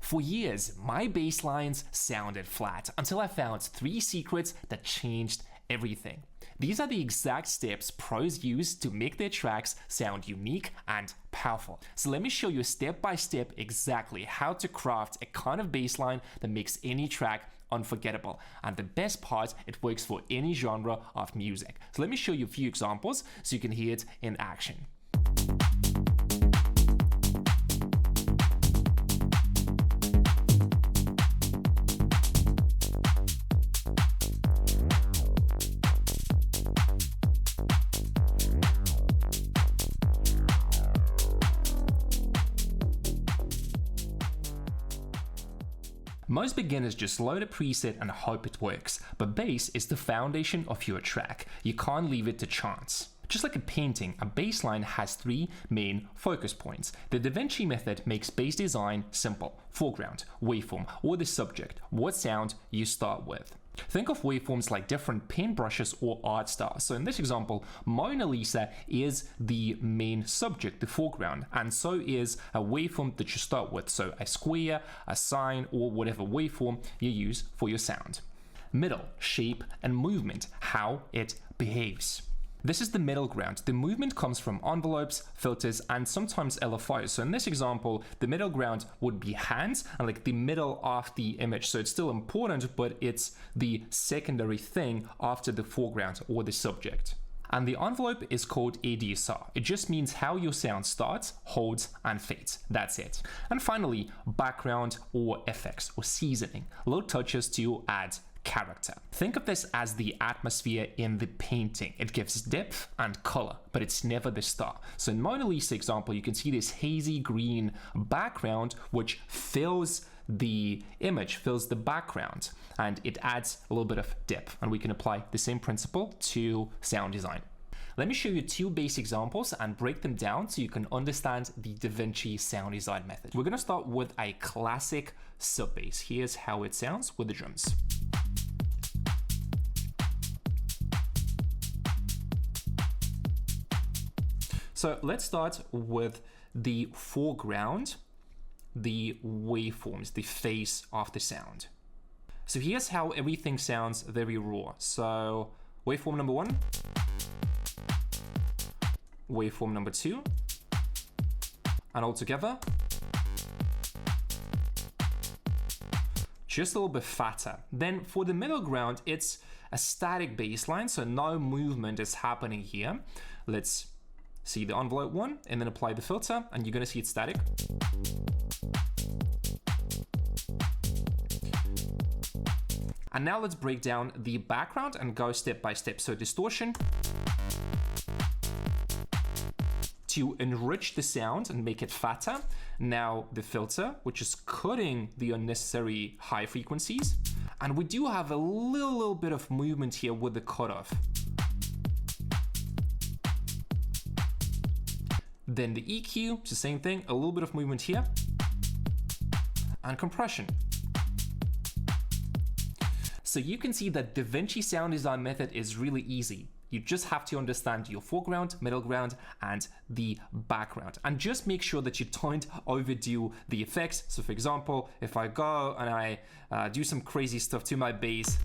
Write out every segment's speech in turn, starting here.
For years, my bass lines sounded flat until I found 3 secrets that changed everything. These are the exact steps pros use to make their tracks sound unique and powerful. So let me show you step by step exactly how to craft a kind of bass line that makes any track unforgettable. And the best part, it works for any genre of music. So let me show you a few examples so you can hear it in action. Most beginners just load a preset and hope it works, but bass is the foundation of your track. You can't leave it to chance. Just like a painting, a bass line has 3 main focus points. The Vinci Method makes bass design simple: foreground, waveform, or the subject, what sound you start with. Think of waveforms like different paintbrushes or art styles. So in this example, Mona Lisa is the main subject, the foreground, and so is a waveform that you start with. So a square, a sine, or whatever waveform you use for your sound. Middle, shape, and movement, how it behaves. This is the middle ground. The movement comes from envelopes, filters, and sometimes LFOs. So in this example, the middle ground would be hands and like the middle of the image. So it's still important, but it's the secondary thing after the foreground or the subject. And the envelope is called ADSR. It just means how your sound starts, holds, and fades. That's it. And finally, background or effects or seasoning. Little touches to add character. Think of this as the atmosphere in the painting. It gives depth and color, but it's never the star. So in Mona Lisa example, you can see this hazy green background which fills the image, fills the background, and it adds a little bit of depth. And we can apply the same principle to sound design. Let me show you 2 bass examples and break them down so you can understand the Da Vinci sound design method. We're gonna start with a classic sub bass. Here's how it sounds with the drums. So let's start with the foreground, the waveforms, the face of the sound. So here's how everything sounds very raw. So waveform number 1, waveform number 2, and all together, just a little bit fatter. Then for the middle ground, it's a static bass line, so no movement is happening here. Let's see the envelope one and then apply the filter, and you're gonna see it's static. And now let's break down the background and go step by step. So distortion to enrich the sound and make it fatter. Now the filter, which is cutting the unnecessary high frequencies. And we do have a little bit of movement here with the cutoff. Then the EQ, it's the same thing, a little bit of movement here. And compression. So you can see that Da Vinci sound design method is really easy. You just have to understand your foreground, middle ground, and the background. And just make sure that you don't overdo the effects. So for example, if I go and I do some crazy stuff to my bass,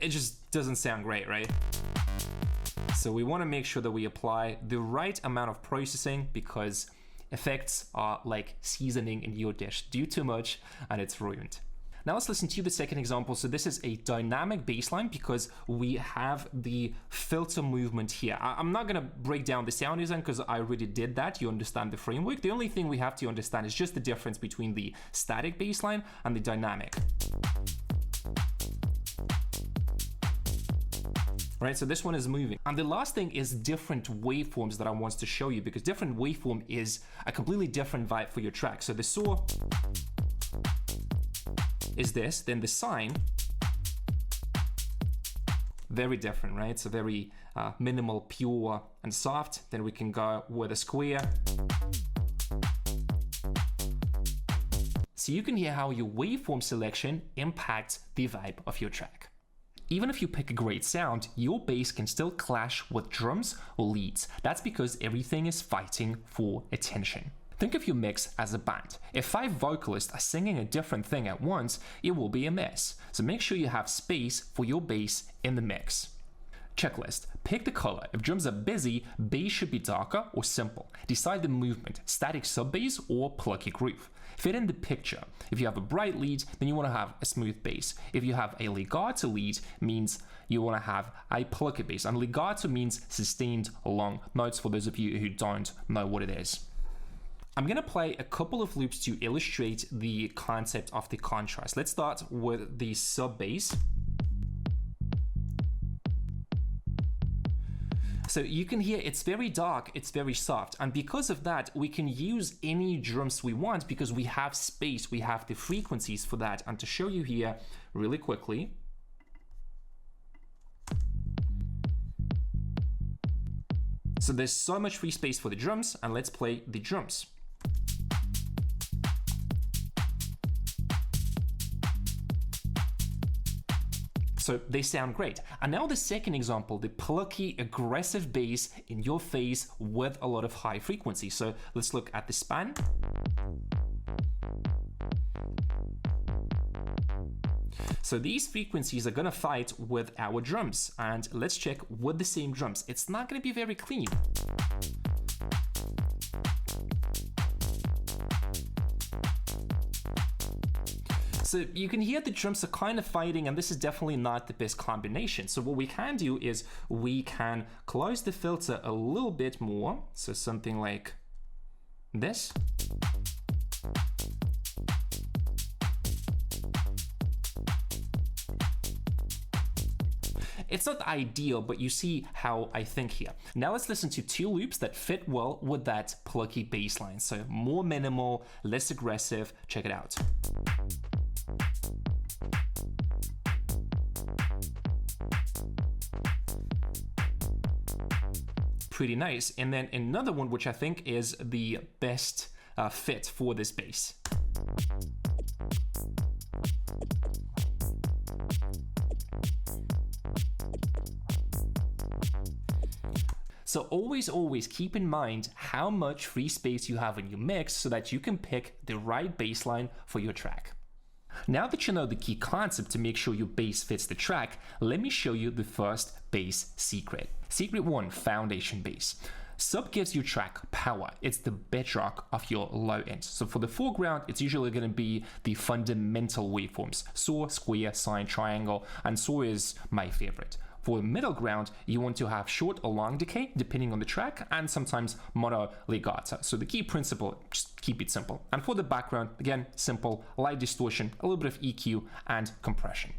it just doesn't sound great, right? So we want to make sure that we apply the right amount of processing, because effects are like seasoning in your dish. Do too much and it's ruined. Now let's listen to the second example. So this is a dynamic bass line because we have the filter movement here. I'm not gonna break down the sound design because I already did that. You understand the framework. The only thing we have to understand is just the difference between the static bass line and the dynamic. Right, so this one is moving. And the last thing is different waveforms that I want to show you, because different waveform is a completely different vibe for your track. So the saw is this, then the sine, very different, right? So very minimal, pure, and soft. Then we can go with a square. So you can hear how your waveform selection impacts the vibe of your track. Even if you pick a great sound, your bass can still clash with drums or leads. That's because everything is fighting for attention. Think of your mix as a band. If 5 vocalists are singing a different thing at once, it will be a mess. So make sure you have space for your bass in the mix. Checklist. Pick the color. If drums are busy, bass should be darker or simple. Decide the movement, static sub-bass or plucky groove. Fit in the picture. If you have a bright lead, then you want to have a smooth bass. If you have a legato lead, means you want to have a plucky bass. And legato means sustained long notes for those of you who don't know what it is. I'm going to play a couple of loops to illustrate the concept of the contrast. Let's start with the sub-bass. So you can hear it's very dark, it's very soft, and because of that, we can use any drums we want because we have space, we have the frequencies for that. And to show you here really quickly, so there's so much free space for the drums, and let's play the drums. So they sound great. And now the second example, the plucky, aggressive bass in your face with a lot of high frequency. So let's look at the span. So these frequencies are gonna fight with our drums, and let's check with the same drums. It's not gonna be very clean. So you can hear the drums are kind of fighting, and this is definitely not the best combination. So what we can do is we can close the filter a little bit more. So something like this. It's not ideal, but you see how I think here. Now let's listen to 2 loops that fit well with that plucky bass line. So more minimal, less aggressive. Check it out. Pretty nice. And then another one, which I think is the best fit for this bass. So always keep in mind how much free space you have in your mix so that you can pick the right bass line for your track. Now that you know the key concept to make sure your bass fits the track, let me show you the first bass secret. Secret 1, foundation bass. Sub gives your track power. It's the bedrock of your low end. So for the foreground, it's usually going to be the fundamental waveforms: saw, square, sine, triangle, and saw is my favorite. For the middle ground, you want to have short or long decay, depending on the track, and sometimes mono legato. So the key principle, just keep it simple. And for the background, again, simple, light distortion, a little bit of EQ, and compression.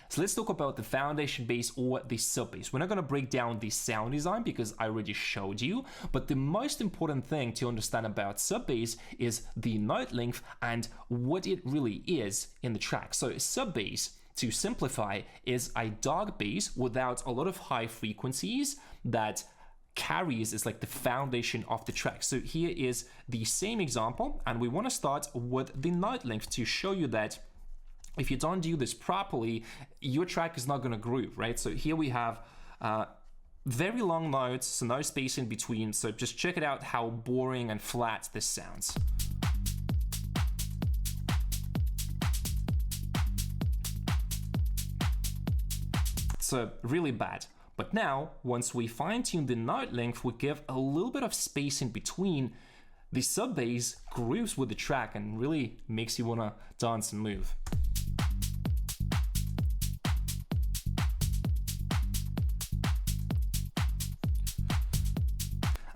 So let's talk about the foundation bass or the sub bass. We're not going to break down the sound design because I already showed you, but the most important thing to understand about sub bass is the note length and what it really is in the track. So sub bass, to simplify, is a dark bass without a lot of high frequencies that carries is like the foundation of the track. So here is the same example, and we want to start with the note length to show you that if you don't do this properly, your track is not going to groove, right? So here we have very long notes, so no space in between. So just check it out how boring and flat this sounds. So really bad. But now, once we fine-tune the note length, we give a little bit of space in between. The sub bass grooves with the track and really makes you want to dance and move.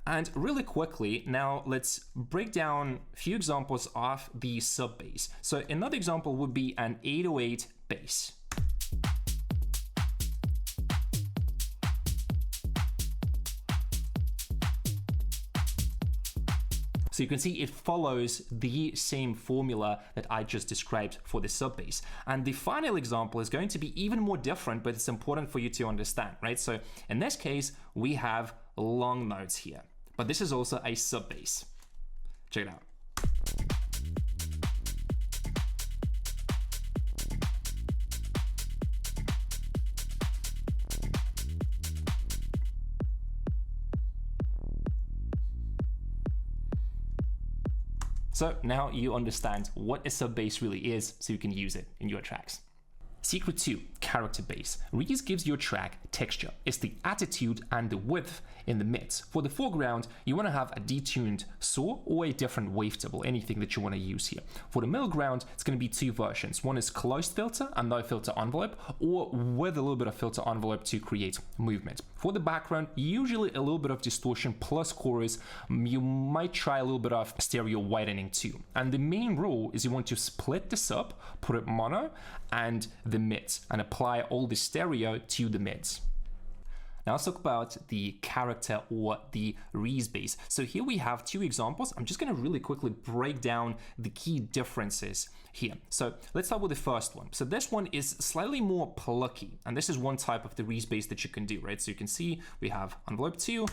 And really quickly, now let's break down a few examples of the sub bass. So another example would be an 808 bass. So you can see it follows the same formula that I just described for the sub bass. And the final example is going to be even more different, but it's important for you to understand, right? So in this case, we have long notes here, but this is also a sub bass. Check it out. So now you understand what a sub bass really is, so you can use it in your tracks. Secret 2, character bass. Reese gives your track texture. It's the attitude and the width in the mids. For the foreground, you want to have a detuned saw or a different wavetable, anything that you want to use here. For the middle ground, it's going to be two versions. One is closed filter and no filter envelope, or with a little bit of filter envelope to create movement. For the background, usually a little bit of distortion plus chorus. You might try a little bit of stereo widening too. And the main rule is you want to split the sub, put it mono, and the mids, and apply all the stereo to the mids. Now let's talk about the character or the Reese bass. So here we have two examples. I'm just going to really quickly break down the key differences here. So let's start with the first one. So this one is slightly more plucky, and this is one type of the Reese bass that you can do, right? So you can see we have envelope 2,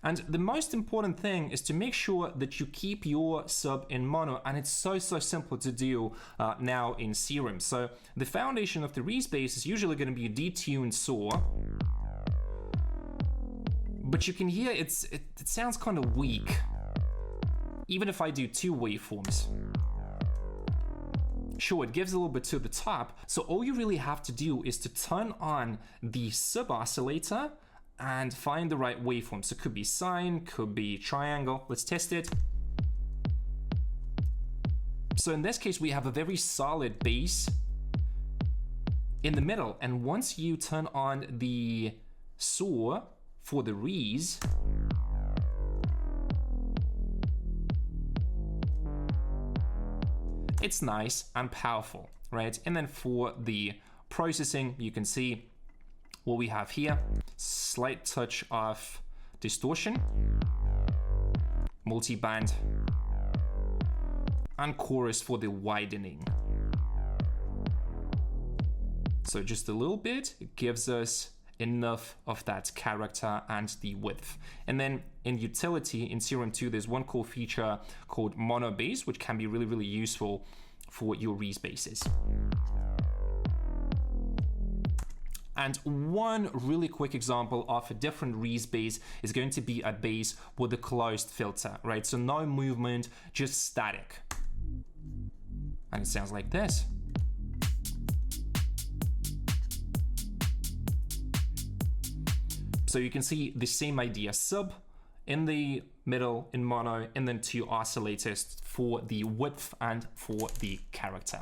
and the most important thing is to make sure that you keep your sub in mono, and it's so simple to do now in Serum. So the foundation of the Reese bass is usually going to be a detuned saw, but you can hear it sounds kind of weak, even if I do two waveforms. Sure, it gives a little bit to the top, so all you really have to do is to turn on the sub oscillator and find the right waveform. So it could be sine, could be triangle. Let's test it. So in this case, we have a very solid bass in the middle. And once you turn on the saw for the Reese, it's nice and powerful, right? And then for the processing, you can see what we have here. Slight touch of distortion, multi-band, and chorus for the widening. So just a little bit, it gives us enough of that character and the width. And then in utility, in Serum 2, there's one cool feature called mono bass, which can be really useful for your Reese basses. And one really quick example of a different Reese bass is going to be a bass with a closed filter, right? So no movement, just static. And it sounds like this. So you can see the same idea, sub in the middle in mono, and then two oscillators for the width and for the character.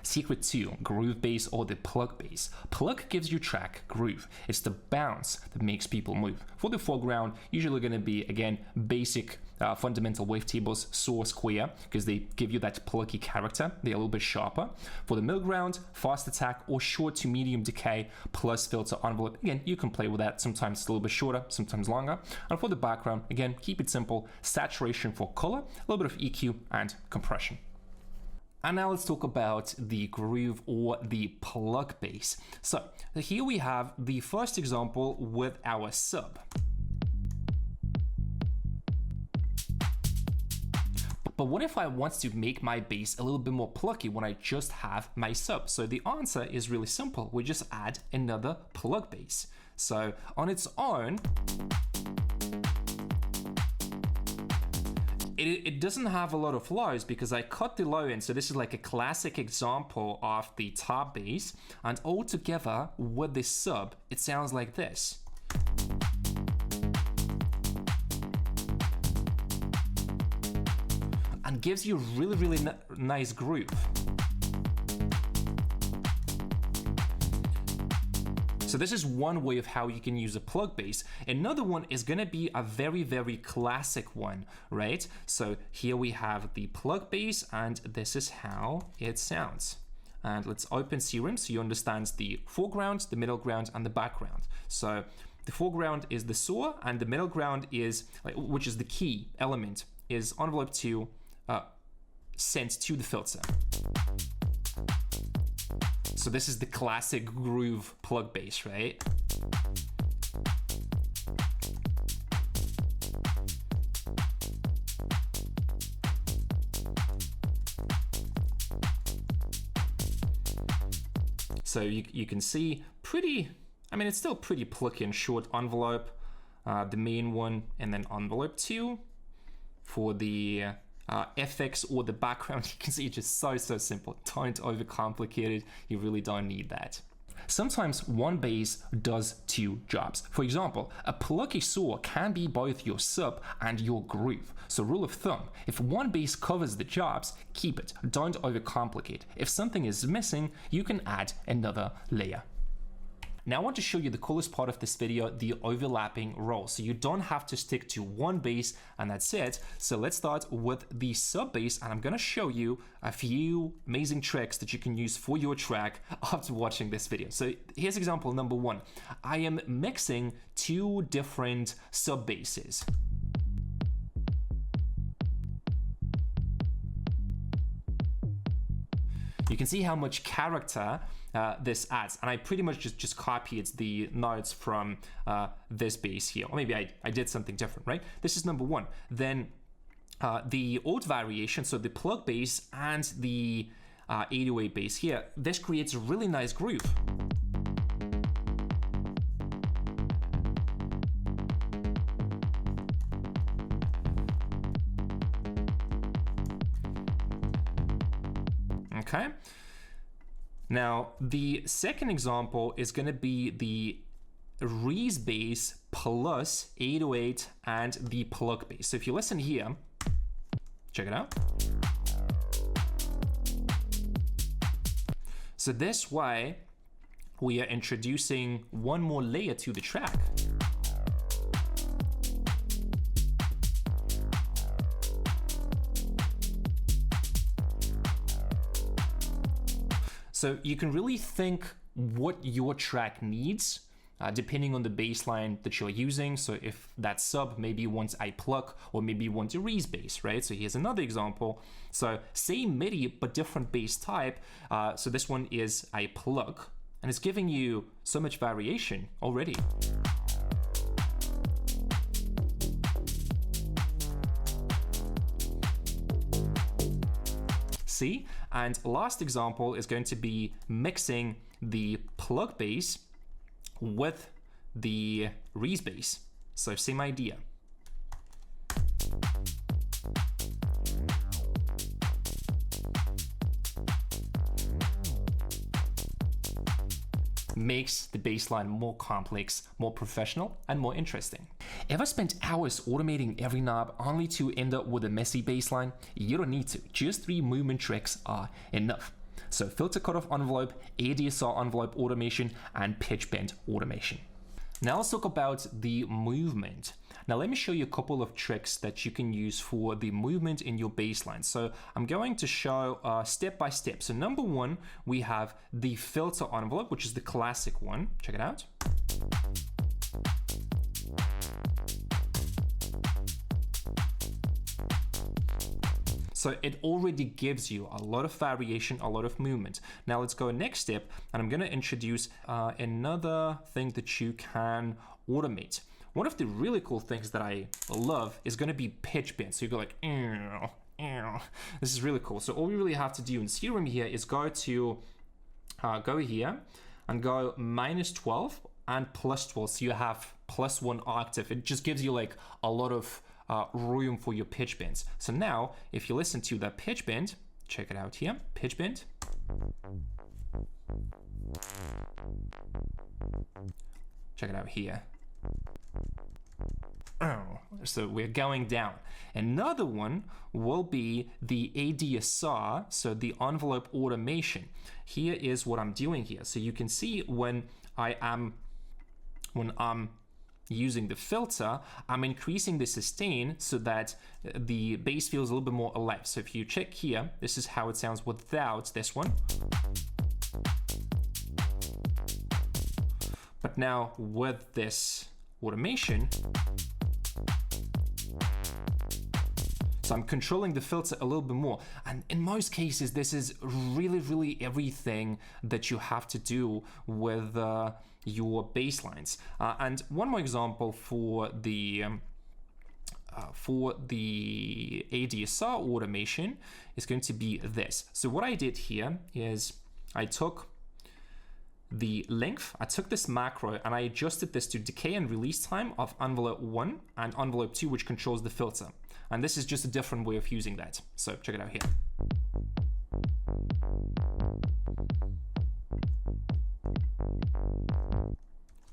Secret 2, groove bass or the plug bass. Plug gives your track groove. It's the bounce that makes people move. For the foreground, usually going to be, again, basic fundamental wavetables, saw, square, because they give you that plucky character. They're a little bit sharper. For the middle ground, fast attack or short to medium decay plus filter envelope. Again, you can play with that. Sometimes it's a little bit shorter, sometimes longer. And for the background, again, keep it simple. Saturation for color, a little bit of EQ and compression. And now let's talk about the groove or the plug bass. So here we have the first example with our sub. But what if I want to make my bass a little bit more plucky when I just have my sub? So the answer is really simple. We just add another plug bass. So on its own, it doesn't have a lot of lows because I cut the low end. So this is like a classic example of the top bass, and all together with this sub, it sounds like this. And gives you really nice groove. So this is one way of how you can use a plug bass. Another one is gonna be a very classic one, right? So here we have the plug bass, and this is how it sounds. And let's open Serum so you understand the foreground, the middle ground, and the background. So the foreground is the saw, and the middle ground is, which is the key element, is envelope 2 sent to the filter. So this is the classic groove plug bass, right? So you can see it's still pretty plucky and short envelope, the main one, and then envelope 2 for the FX or the background. You can see it's just so simple. Don't overcomplicate it. You really don't need that. Sometimes one base does two jobs. For example, a plucky saw can be both your sub and your groove. So rule of thumb, if one base covers the jobs, keep it. Don't overcomplicate. If something is missing, you can add another layer. Now I want to show you the coolest part of this video, the overlapping roll. So you don't have to stick to one base and that's it. So let's start with the sub bass, and I'm gonna show you a few amazing tricks that you can use for your track after watching this video. So here's example number 1. I am mixing two different sub basses. You can see how much character this adds, and I pretty much just copied the notes from this bass here, or maybe I did something different, right? This is number 1. Then the odd variation, so the plug bass and the 808 bass here, this creates a really nice groove. Okay. Now, the second example is going to be the Reese bass plus 808 and the plug bass. So if you listen here, check it out. So this way, we are introducing one more layer to the track. So you can really think what your track needs depending on the bass line that you're using. So if that sub maybe wants a pluck, or maybe you want a Reese bass, right? So here's another example. So same MIDI but different bass type. So this one is a pluck, and it's giving you so much variation already. See? And last example is going to be mixing the plug bass with the Reese bass. So same idea. Makes the bass line more complex, more professional, and more interesting. Ever spent hours automating every knob only to end up with a messy bass line? You don't need to. Just 3 movement tricks are enough. So filter cutoff envelope, ADSR envelope automation, and pitch bend automation. Now let's talk about the movement. Now let me show you a couple of tricks that you can use for the movement in your bass line. So I'm going to show step by step. So number 1, we have the filter envelope, which is the classic one. Check it out. So it already gives you a lot of variation, a lot of movement. Now let's go next step, and I'm going to introduce another thing that you can automate. One of the really cool things that I love is going to be pitch bend. So you go like, ew, ew. This is really cool. So all we really have to do in Serum here is go to go here and go -12 and +12. So you have +1 octave. It just gives you like a lot of room for your pitch bends. So now if you listen to that pitch bend, check it out here, pitch bend. Check it out here. Oh, so we're going down. Another one will be the ADSR, so the envelope automation. Here is what I'm doing here. So you can see when I'm using the filter, I'm increasing the sustain so that the bass feels a little bit more alive. So if you check here, this is how it sounds without this one. But now with this automation, so I'm controlling the filter a little bit more. And in most cases, this is really everything that you have to do with your bass lines. And one more example for the ADSR automation is going to be this. So what I did here is I took the length, I took this macro and I adjusted this to decay and release time of envelope 1 and envelope 2, which controls the filter. And this is just a different way of using that. So check it out here.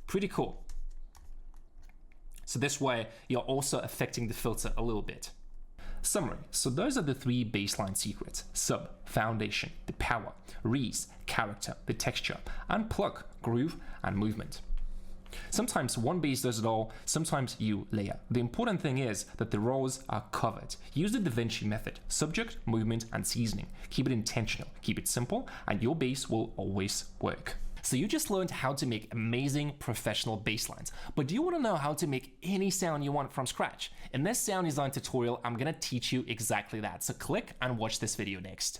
Pretty cool. So this way, you're also affecting the filter a little bit. Summary. So those are the 3 baseline secrets: sub, foundation, the power; res, character, the texture; and plug, groove and movement. Sometimes one base does it all, sometimes you layer. The important thing is that the roles are covered. Use the Da Vinci method: subject, movement and seasoning. Keep it intentional, keep it simple, and your base will always work. So you just learned how to make amazing professional bass lines, but do you want to know how to make any sound you want from scratch? In this sound design tutorial, I'm going to teach you exactly that. So click and watch this video next.